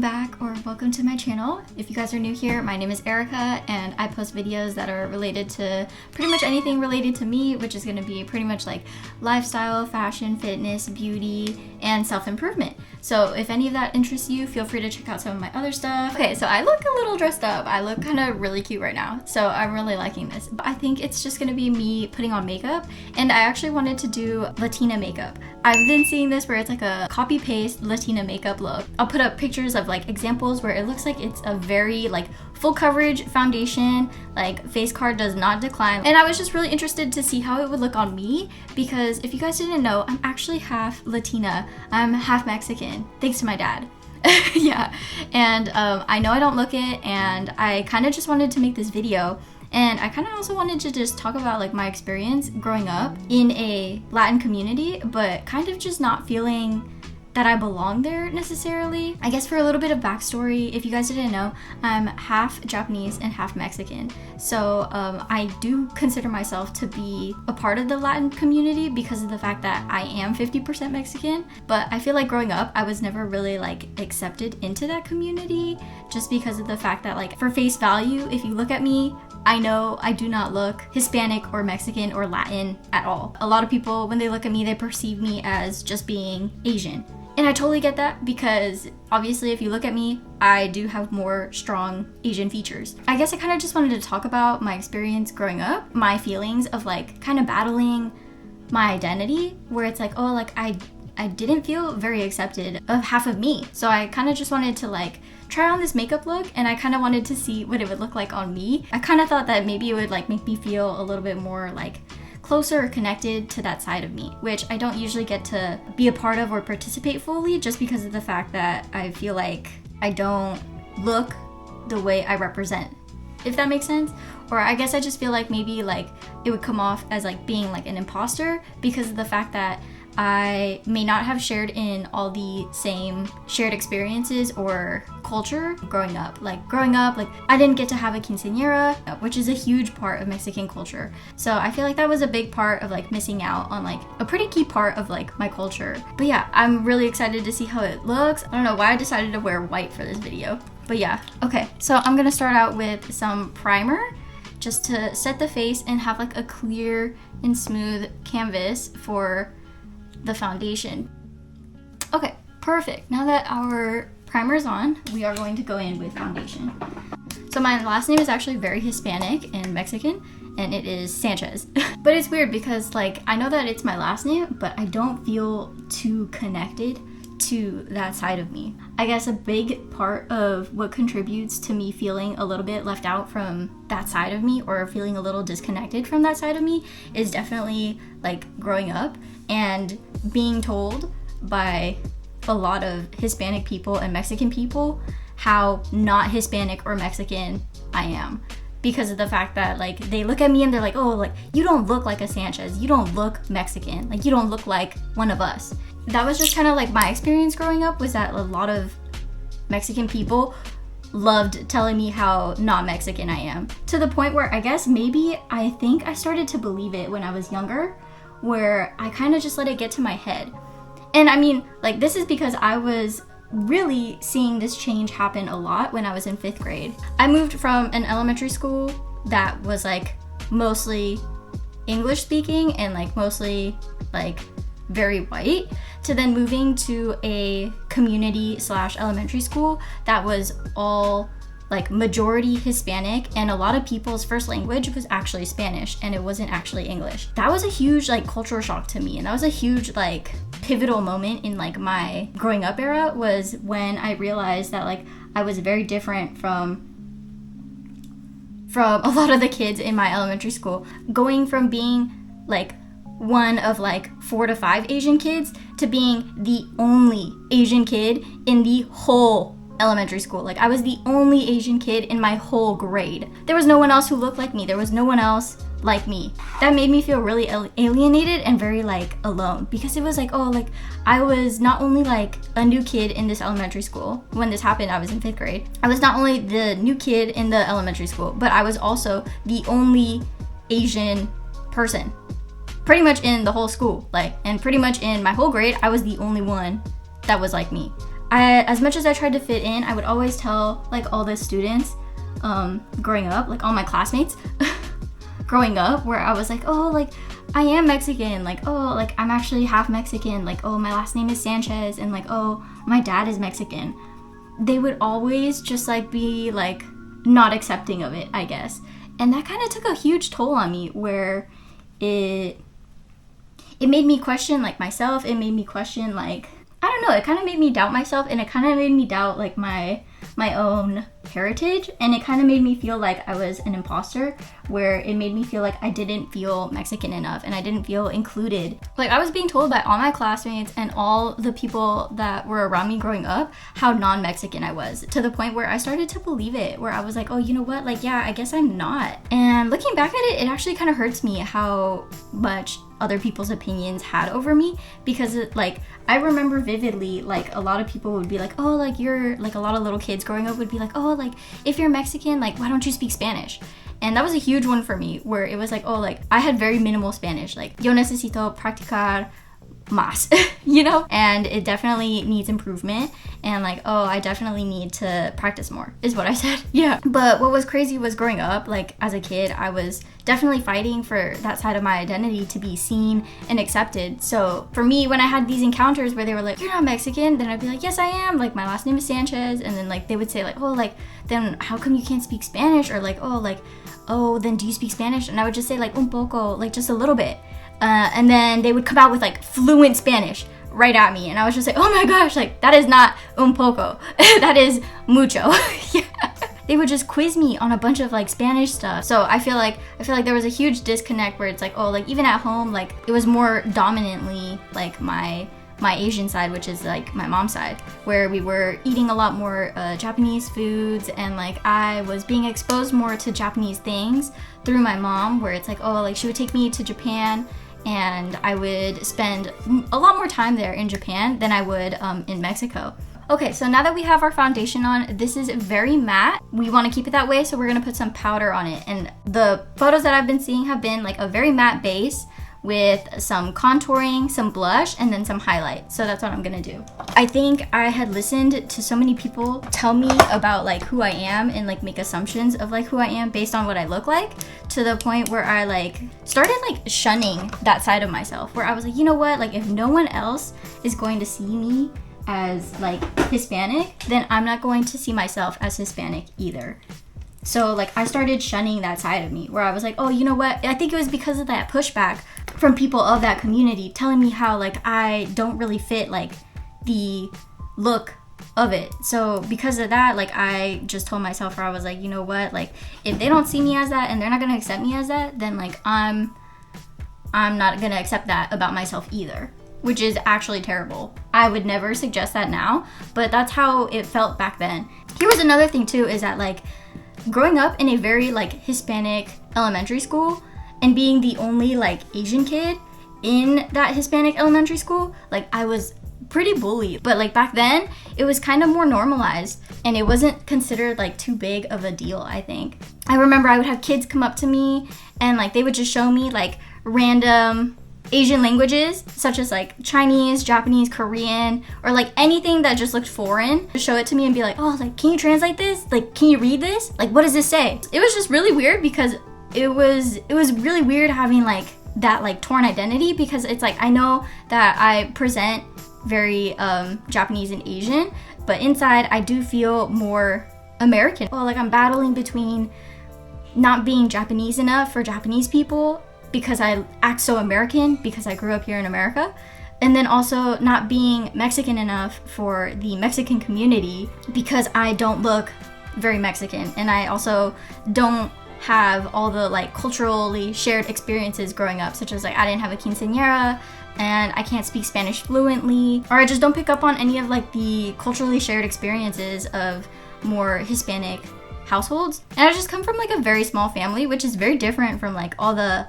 back, or welcome to my channel. If you guys are new here, my name is Erica and I post videos that are related to pretty much anything related to me, which is going to be pretty much like lifestyle, fashion, fitness, beauty, and self-improvement. So if any of that interests you, feel free to check out some of my other stuff. Okay, so I look a little dressed up. I look kind of really cute right now, so I'm really liking this. But I think it's just going to be me putting on makeup, and I actually wanted to do Latina makeup. I've been seeing this where it's like a copy-paste Latina makeup look. I'll put up pictures of like examples where it looks like it's a very like full coverage foundation, like face card does not decline. And I was just really interested to see how it would look on me, because if you guys didn't know, I'm actually half Latina. I'm half Mexican, thanks to my dad. Yeah, and I know I don't look it, and I kind of just wanted to make this video. And I kind of also wanted to just talk about like my experience growing up in a Latin community, but kind of just not feeling that I belong there necessarily. I guess for a little bit of backstory, if you guys didn't know, I'm half Japanese and half Mexican. So I do consider myself to be a part of the Latin community because of the fact that I am 50% Mexican. But I feel like growing up, I was never really like accepted into that community just because of the fact that like for face value, if you look at me, I know I do not look Hispanic or Mexican or Latin at all. A lot of people, when they look at me, they perceive me as just being Asian. And I totally get that, because obviously if you look at me, I do have more strong Asian features. I guess I kind of just wanted to talk about my experience growing up, my feelings of like kind of battling my identity, where it's like, oh, like I didn't feel very accepted of half of me. So I kind of just wanted to like try on this makeup look, and I kind of wanted to see what it would look like on me. I kind of thought that maybe it would like make me feel a little bit more like closer or connected to that side of me, which I don't usually get to be a part of or participate fully, just because of the fact that I feel like I don't look the way I represent, if that makes sense. Or I guess I just feel like maybe like it would come off as like being like an imposter because of the fact that I may not have shared in all the same shared experiences or culture growing up. Like I didn't get to have a quinceañera, which is a huge part of Mexican culture. So I feel like that was a big part of like missing out on like a pretty key part of like my culture. But yeah, I'm really excited to see how it looks. I don't know why I decided to wear white for this video, but yeah. Okay, so I'm gonna start out with some primer just to set the face and have like a clear and smooth canvas for the foundation. Okay, perfect. Now that our primer is on, we are going to go in with foundation. So my last name is actually very Hispanic and Mexican, and it is Sanchez. But it's weird because like I know that it's my last name, but I don't feel too connected to that side of me. I guess a big part of what contributes to me feeling a little bit left out from that side of me, or feeling a little disconnected from that side of me, is definitely like growing up and being told by a lot of Hispanic people and Mexican people how not Hispanic or Mexican I am, because of the fact that like they look at me and they're like, oh, like you don't look like a Sanchez, you don't look Mexican, like you don't look like one of us. That was just kind of like my experience growing up, was that a lot of Mexican people loved telling me how not Mexican I am, to the point where I guess maybe I think I started to believe it when I was younger, where I kind of just let it get to my head. And I mean, like this is because I was really seeing this change happen a lot when I was in 5th grade. I moved from an elementary school that was like mostly English speaking and like mostly like very white, to then moving to a community / elementary school that was all like majority Hispanic, and a lot of people's first language was actually Spanish and it wasn't actually English. That was a huge like cultural shock to me, and that was a huge like pivotal moment in like my growing up era, was when I realized that like I was very different from a lot of the kids in my elementary school, going from being like one of like 4 to 5 Asian kids to being the only Asian kid in the whole elementary school. Like I was the only Asian kid in my whole grade. There was no one else who looked like me. There was no one else like me. That made me feel really alienated and very like alone, because it was like, oh, like I was not only like a new kid in this elementary school. When this happened, I was in 5th grade. I was not only the new kid in the elementary school, but I was also the only Asian person pretty much in the whole school, like, and pretty much in my whole grade, I was the only one that was like me. as much as I tried to fit in, I would always tell like all the students growing up, like all my classmates growing up, where I was like, oh, like I am Mexican, like, oh, like I'm actually half Mexican, like, oh, my last name is Sanchez, and like, oh, my dad is Mexican. They would always just like be like not accepting of it, I guess. And that kind of took a huge toll on me, where it made me question like myself. It made me question like, I don't know, it kind of made me doubt myself, and it kind of made me doubt like my own heritage, and it kind of made me feel like I was an imposter, where it made me feel like I didn't feel Mexican enough and I didn't feel included. Like I was being told by all my classmates and all the people that were around me growing up how non-Mexican I was, to the point where I started to believe it, where I was like, oh, you know what, like, yeah, I guess I'm not. And looking back at it, it actually kind of hurts me how much other people's opinions had over me, because like I remember vividly, like a lot of people would be like, oh, like you're like, a lot of little kids growing up would be like, oh, like if you're Mexican, like why don't you speak Spanish? And that was a huge one for me, where it was like, oh, like I had very minimal Spanish, like yo necesito practicar más, you know? And it definitely needs improvement, and like, oh, I definitely need to practice more, is what I said. Yeah. But what was crazy was growing up, like as a kid, I was definitely fighting for that side of my identity to be seen and accepted. So for me, when I had these encounters where they were like, you're not Mexican, then I'd be like, yes, I am, like my last name is Sanchez. And then like they would say like, oh, like then how come you can't speak Spanish? Or like, oh, then do you speak Spanish? And I would just say like un poco, like just a little bit. And then they would come out with like fluent Spanish right at me, and I was just like, oh my gosh, like that is not un poco, that is mucho. Yeah. They would just quiz me on a bunch of like Spanish stuff. So I feel like there was a huge disconnect, where it's like, oh, like even at home, like it was more dominantly like my Asian side, which is like my mom's side, where we were eating a lot more Japanese foods, and like I was being exposed more to Japanese things through my mom, where it's like, oh, like she would take me to Japan, and I would spend a lot more time there in Japan than I would in Mexico. Okay, so now that we have our foundation on, this is very matte. We want to keep it that way, so we're going to put some powder on it. And the photos that I've been seeing have been like a very matte base with some contouring, some blush, and then some highlight. So that's what I'm gonna do. I think I had listened to so many people tell me about like who I am, and like make assumptions of like who I am based on what I look like, to the point where I like started like shunning that side of myself, where I was like, you know what, like if no one else is going to see me as like Hispanic, then I'm not going to see myself as Hispanic either. So like I started shunning that side of me, where I was like, oh, you know what, I think it was because of that pushback from people of that community telling me how like I don't really fit like the look of it. So because of that, like I just told myself, where I was like, you know what, like if they don't see me as that and they're not gonna accept me as that, then like I'm not gonna accept that about myself either, which is actually terrible. I would never suggest that now, but that's how it felt back then. Here was another thing too, is that like growing up in a very like Hispanic elementary school, and being the only like Asian kid in that Hispanic elementary school, like I was pretty bullied. But like back then, it was kind of more normalized, and it wasn't considered like too big of a deal, I think. I remember I would have kids come up to me, and like they would just show me like random Asian languages, such as like Chinese, Japanese, Korean, or like anything that just looked foreign. Just show it to me and be like, oh, like can you translate this? Like can you read this? Like what does this say? It was just really weird, because it was really weird having like that like torn identity, because it's like I know that I present very Japanese and Asian, but inside I do feel more American. Well, like I'm battling between not being Japanese enough for Japanese people, because I act so American because I grew up here in America, and then also not being Mexican enough for the Mexican community, because I don't look very Mexican, and I also don't have all the like culturally shared experiences growing up, such as like I didn't have a quinceañera, and I can't speak Spanish fluently, or I just don't pick up on any of like the culturally shared experiences of more Hispanic households. And I just come from like a very small family, which is very different from like all the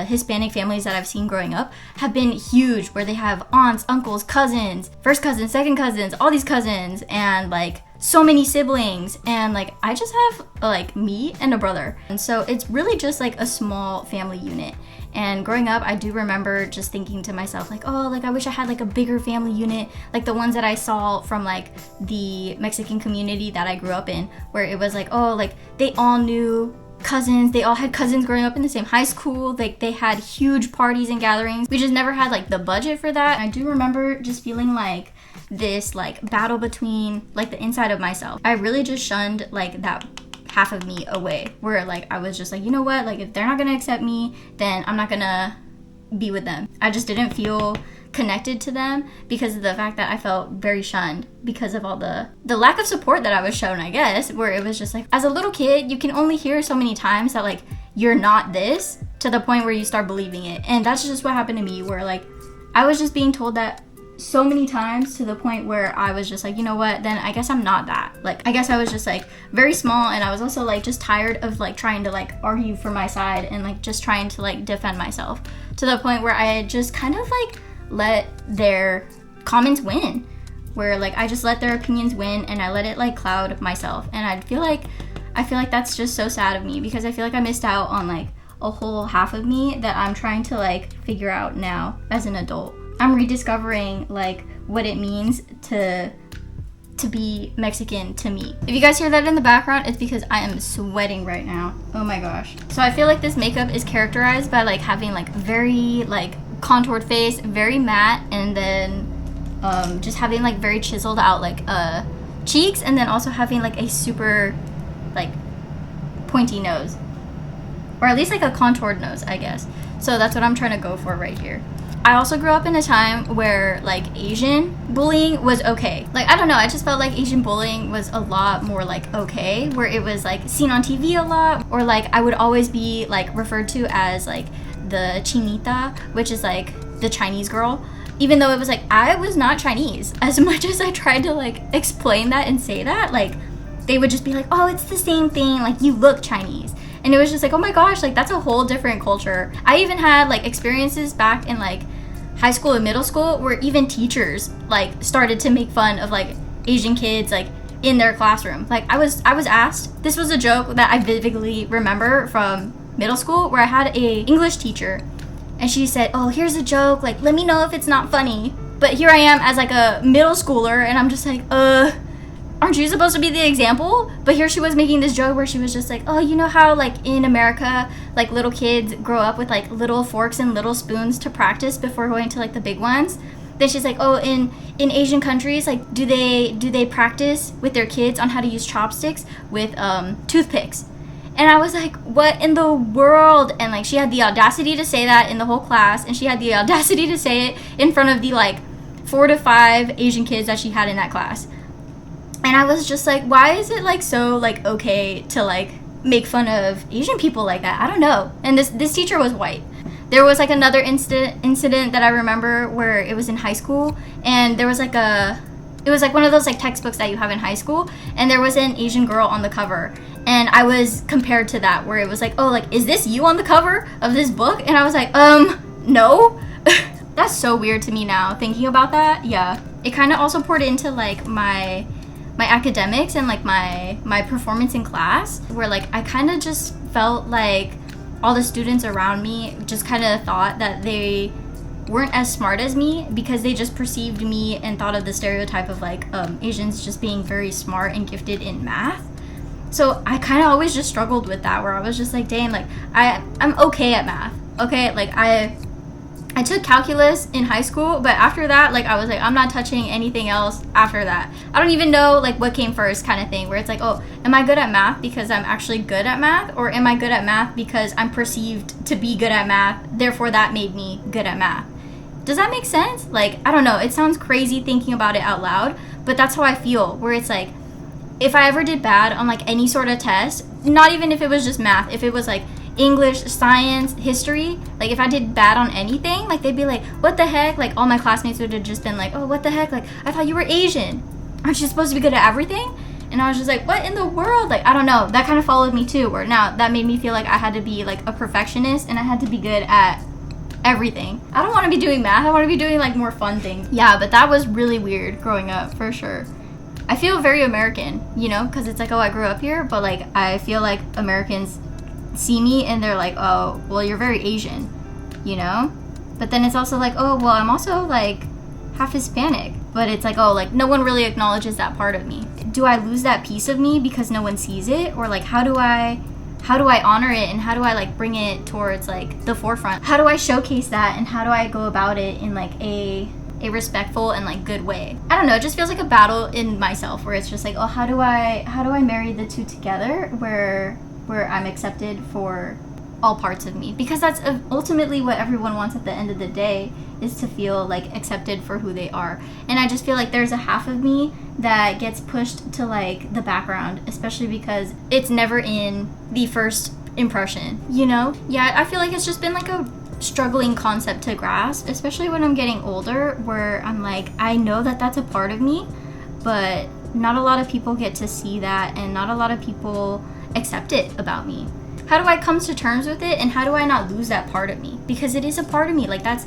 Hispanic families that I've seen growing up have been huge, where they have aunts, uncles, cousins, first cousins, second cousins, all these cousins, and like so many siblings, and like I just have like me and a brother, and so it's really just like a small family unit. And growing up, I do remember just thinking to myself, like, oh, like I wish I had like a bigger family unit, like the ones that I saw from like the Mexican community that I grew up in, where it was like, oh, like they all knew cousins, they all had cousins growing up in the same high school, like they had huge parties and gatherings. We just never had like the budget for that. I do remember just feeling like this like battle between like the inside of myself. I really just shunned like that half of me away, where like I was just like, you know what, like if they're not gonna accept me, then I'm not gonna be with them. I just didn't feel connected to them because of the fact that I felt very shunned because of all the lack of support that I was shown, I guess, where it was just like, as a little kid, you can only hear so many times that like you're not this, to the point where you start believing it. And that's just what happened to me, where like I was just being told that so many times, to the point where I was just like, you know what, then I guess I'm not that. Like I guess I was just like very small, and I was also like just tired of like trying to like argue for my side and like just trying to like defend myself, to the point where I just kind of like let their comments win, where like I just let their opinions win and I let it like cloud myself. And I feel like that's just so sad of me, because I feel like I missed out on like a whole half of me that I'm trying to like figure out now as an adult. I'm rediscovering like what it means to be Mexican to me. If you guys hear that in the background, it's because I am sweating right now. Oh my gosh. So I feel like this makeup is characterized by like having like very like contoured face, very matte, and then just having like very chiseled out like cheeks, and then also having like a super like pointy nose, or at least like a contoured nose, I guess. So that's what I'm trying to go for right here. I also grew up in a time where like Asian bullying was okay. Like I don't know, I just felt like Asian bullying was a lot more like okay, where it was like seen on TV a lot, or like I would always be like referred to as like the chinita, which is like the Chinese girl, even though it was like I was not Chinese. As much as I tried to like explain that and say that, like they would just be like, oh, it's the same thing, like you look Chinese. And it was just like, oh my gosh, like that's a whole different culture. I even had like experiences back in like high school and middle school where even teachers like started to make fun of like Asian kids like in their classroom. Like I was asked, this was a joke that I vividly remember from middle school, where I had a English teacher and she said, oh, here's a joke, like let me know if it's not funny. But here I am as like a middle schooler, and I'm just like, aren't you supposed to be the example? But here she was making this joke where she was just like, oh, you know how like in America like little kids grow up with like little forks and little spoons to practice before going to like the big ones? Then she's like, oh, in Asian countries, like do they practice with their kids on how to use chopsticks with toothpicks? And I was like, what in the world? And like she had the audacity to say that in the whole class, and she had the audacity to say it in front of the like 4 to 5 Asian kids that she had in that class. And I was just like, why is it like so like okay to like make fun of Asian people like that? I don't know. And this teacher was white. There was like another incident that I remember where it was in high school, and there was like it was like one of those like textbooks that you have in high school, and there was an Asian girl on the cover, and I was compared to that, where it was like, oh, like is this you on the cover of this book? And I was like, no. That's so weird to me now thinking about that. Yeah, it kind of also poured into like my academics and like my performance in class, where like I kind of just felt like all the students around me just kind of thought that they weren't as smart as me, because they just perceived me and thought of the stereotype of like Asians just being very smart and gifted in math. So I kind of always just struggled with that, where I was just like, dang, like I'm okay at math, okay, like I took calculus in high school, but after that, like I was like, I'm not touching anything else after that. I don't even know like what came first, kind of thing, where it's like, oh, am I good at math because I'm actually good at math, or am I good at math because I'm perceived to be good at math, therefore that made me good at math? Does that make sense? Like, I don't know, it sounds crazy thinking about it out loud, but that's how I feel, where it's like, if I ever did bad on like any sort of test, not even if it was just math, if it was like English, science, history, like if I did bad on anything, like they'd be like, what the heck? Like all my classmates would have just been like, oh, what the heck? Like I thought you were Asian. Aren't you supposed to be good at everything? And I was just like, what in the world? Like, I don't know. That kind of followed me too, where now that made me feel like I had to be like a perfectionist and I had to be good at everything. I don't want to be doing math. I want to be doing like more fun things. Yeah, but that was really weird growing up, for sure. I feel very American, you know, because it's like, oh, I grew up here, but like I feel like Americans see me and they're like, oh, well, you're very Asian. you know? But then it's also like, oh, well, I'm also like half Hispanic. But it's like, oh, like no one really acknowledges that part of me. Do I lose that piece of me because no one sees it? Or like, how do I honor it, and how do I like bring it towards like the forefront? How do I showcase that, and how do I go about it in like a respectful and like good way? I don't know, it just feels like a battle in myself where it's just like, oh, how do I marry the two together where I'm accepted for all parts of me? Because that's ultimately what everyone wants at the end of the day, is to feel like accepted for who they are. And I just feel like there's a half of me that gets pushed to like the background, especially because it's never in the first impression, you know? Yeah, I feel like it's just been like a struggling concept to grasp, especially when I'm getting older, where I'm like, I know that that's a part of me, but not a lot of people get to see that, and not a lot of people accept it about me. How do I come to terms with it, and how do I not lose that part of me? Because it is a part of me. Like that's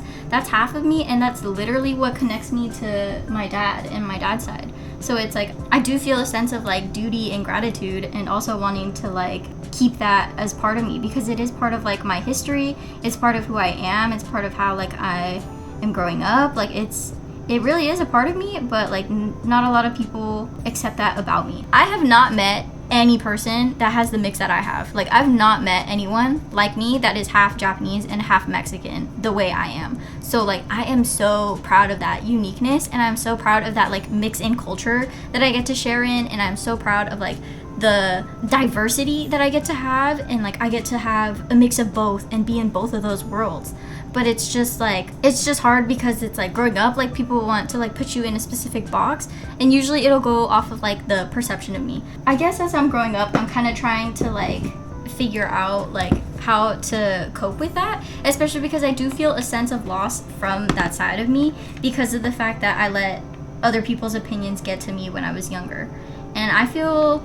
half of me, and that's literally what connects me to my dad and my dad's side. So it's like I do feel a sense of like duty and gratitude, and also wanting to like keep that as part of me, because it is part of like my history. It's part of who I am. It's part of how like I am growing up. Like it really is a part of me, but like not a lot of people accept that about me. I have not met any person that has the mix that I have. Like I've not met anyone like me that is half Japanese and half Mexican the way I am. So like I am so proud of that uniqueness, and I'm so proud of that like mix in culture that I get to share in, and I'm so proud of like the diversity that I get to have, and like I get to have a mix of both and be in both of those worlds. But it's just like, it's just hard because it's like growing up, like people want to like put you in a specific box, and usually it'll go off of like the perception of me. I guess as I'm growing up, I'm kind of trying to like figure out like how to cope with that, especially because I do feel a sense of loss from that side of me because of the fact that I let other people's opinions get to me when I was younger. And I feel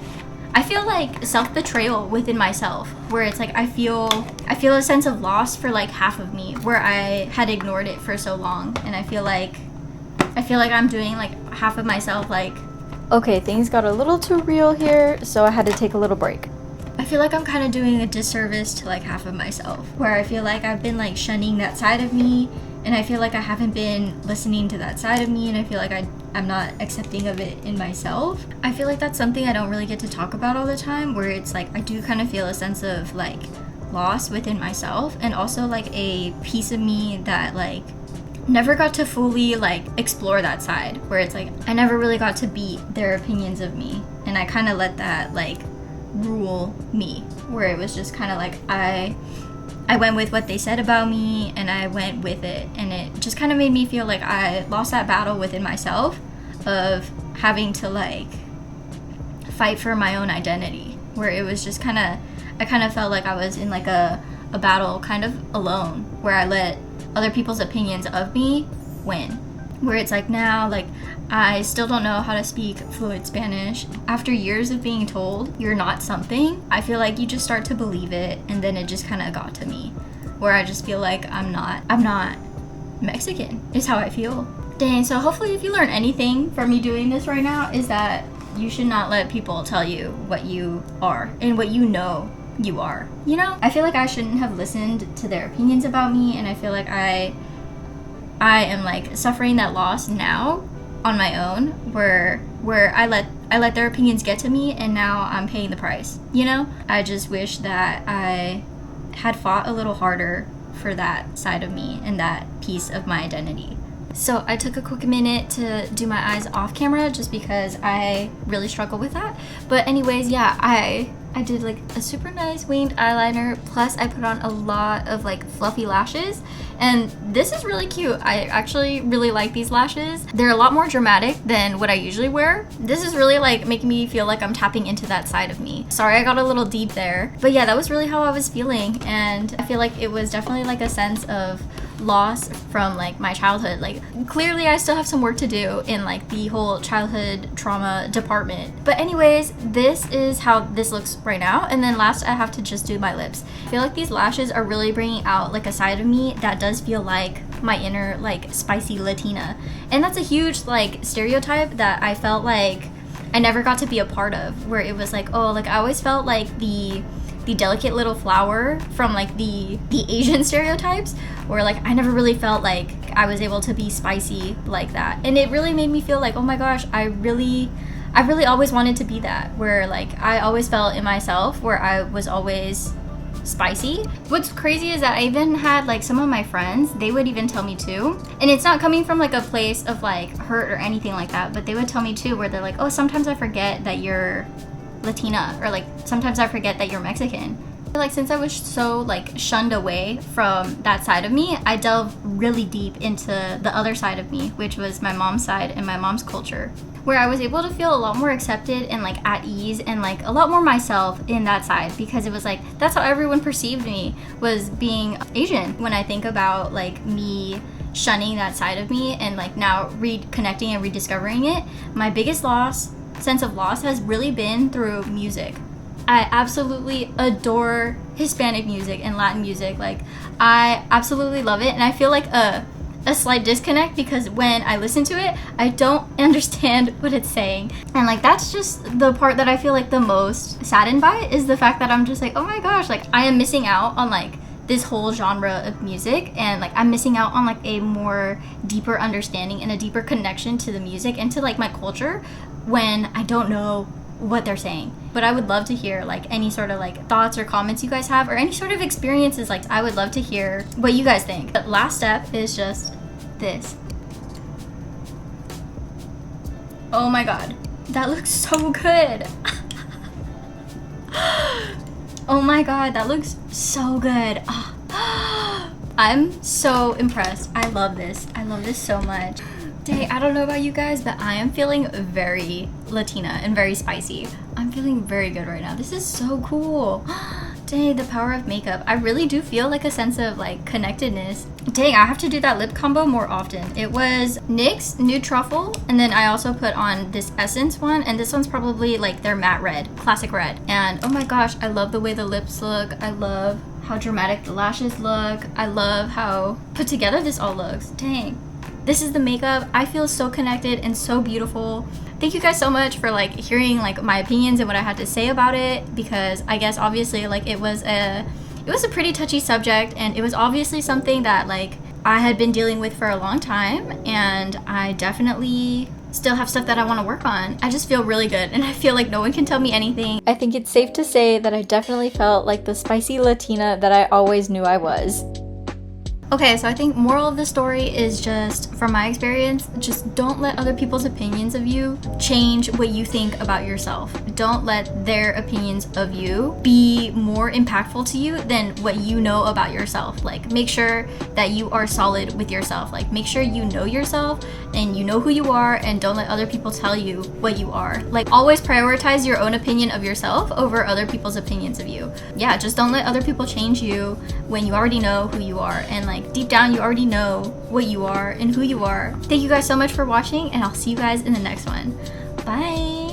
like self-betrayal within myself, where it's like I feel a sense of loss for like half of me, where I had ignored it for so long. And I feel like I'm doing like half of myself like, okay, things got a little too real here, so I had to take a little break. I feel like I'm kind of doing a disservice to like half of myself, where I feel like I've been like shunning that side of me, and I feel like I haven't been listening to that side of me, and I feel like I'm not accepting of it in myself. I feel like that's something I don't really get to talk about all the time, where it's like I do kind of feel a sense of like loss within myself, and also like a piece of me that like never got to fully like explore that side, where it's like I never really got to beat their opinions of me, and I kind of let that like rule me, where it was just kind of like I went with what they said about me, and I went with it, and it just kind of made me feel like I lost that battle within myself of having to like fight for my own identity, where it was just I kind of felt like I was in like a battle kind of alone, where I let other people's opinions of me win, where it's like now like I still don't know how to speak fluent Spanish. After years of being told you're not something, I feel like you just start to believe it, and then it just kind of got to me, where I just feel like I'm not Mexican, is how I feel. Dang, so hopefully if you learn anything from me doing this right now, is that you should not let people tell you what you are and what you know you are. You know, I feel like I shouldn't have listened to their opinions about me, and I feel like I am like suffering that loss now on my own, where I let their opinions get to me, and now I'm paying the price, you know? I just wish that I had fought a little harder for that side of me and that piece of my identity. So I took a quick minute to do my eyes off camera just because I really struggle with that. But anyways, yeah, I did like a super nice winged eyeliner, plus I put on a lot of like fluffy lashes, and this is really cute. I actually really like these lashes. They're a lot more dramatic than what I usually wear. This is really like making me feel like I'm tapping into that side of me. Sorry, I got a little deep there, but yeah, that was really how I was feeling, and I feel like it was definitely like a sense of loss from like my childhood. Like clearly I still have some work to do in like the whole childhood trauma department, but anyways, this is how this looks right now. And then last, I have to just do my lips. I feel like these lashes are really bringing out like a side of me that does feel like my inner like spicy Latina, and that's a huge like stereotype that I felt like I never got to be a part of, where it was like, oh, like I always felt like the the delicate little flower from like the Asian stereotypes, where like I never really felt like I was able to be spicy like that. And it really made me feel like, oh my gosh, I really always wanted to be that, where like I always felt in myself where I was always spicy. What's crazy is that I even had like some of my friends, they would even tell me too, and it's not coming from like a place of like hurt or anything like that, but they would tell me too, where they're like, oh, sometimes I forget that you're Latina, or like sometimes I forget that you're Mexican. Like since I was so like shunned away from that side of me, I delved really deep into the other side of me, which was my mom's side and my mom's culture, where I was able to feel a lot more accepted and like at ease and like a lot more myself in that side, because it was like that's how everyone perceived me, was being Asian. When I think about like me shunning that side of me and like now reconnecting and rediscovering it, my biggest sense of loss has really been through music. I absolutely adore Hispanic music and Latin music. Like I absolutely love it, and I feel like a slight disconnect because when I listen to it, I don't understand what it's saying. And like that's just the part that I feel like the most saddened by, is the fact that I'm just like, oh my gosh, like I am missing out on like this whole genre of music, and like I'm missing out on like a more deeper understanding and a deeper connection to the music and to like my culture when I don't know what they're saying. But I would love to hear like any sort of like thoughts or comments you guys have, or any sort of experiences. Like I would love to hear what you guys think. The last step is just this. Oh my god, that looks so good. Oh my god, that looks so good. I'm so impressed. I love this. I love this so much. Dang, I don't know about you guys, but I am feeling very Latina and very spicy. I'm feeling very good right now. This is so cool. Dang, the power of makeup. I really do feel like a sense of like connectedness. Dang, I have to do that lip combo more often. It was NYX Nude Truffle, and then I also put on this Essence one, and this one's probably like their matte red, classic red. And oh my gosh, I love the way the lips look. I love how dramatic the lashes look. I love how put together this all looks. Dang. This is the makeup. I feel so connected and so beautiful. Thank you guys so much for like hearing like my opinions and what I had to say about it, because I guess obviously like it was a pretty touchy subject, and it was obviously something that like I had been dealing with for a long time, and I definitely still have stuff that I want to work on. I just feel really good, and I feel like no one can tell me anything. I think it's safe to say that I definitely felt like the spicy Latina that I always knew I was. Okay, so I think moral of the story is just, from my experience, just don't let other people's opinions of you change what you think about yourself. Don't let their opinions of you be more impactful to you than what you know about yourself. Like, make sure that you are solid with yourself. Like, make sure you know yourself and you know who you are, and don't let other people tell you what you are. Like, always prioritize your own opinion of yourself over other people's opinions of you. Yeah, just don't let other people change you when you already know who you are, and like deep down you already know what you are and who you are. Thank you guys so much for watching, and I'll see you guys in the next one. Bye!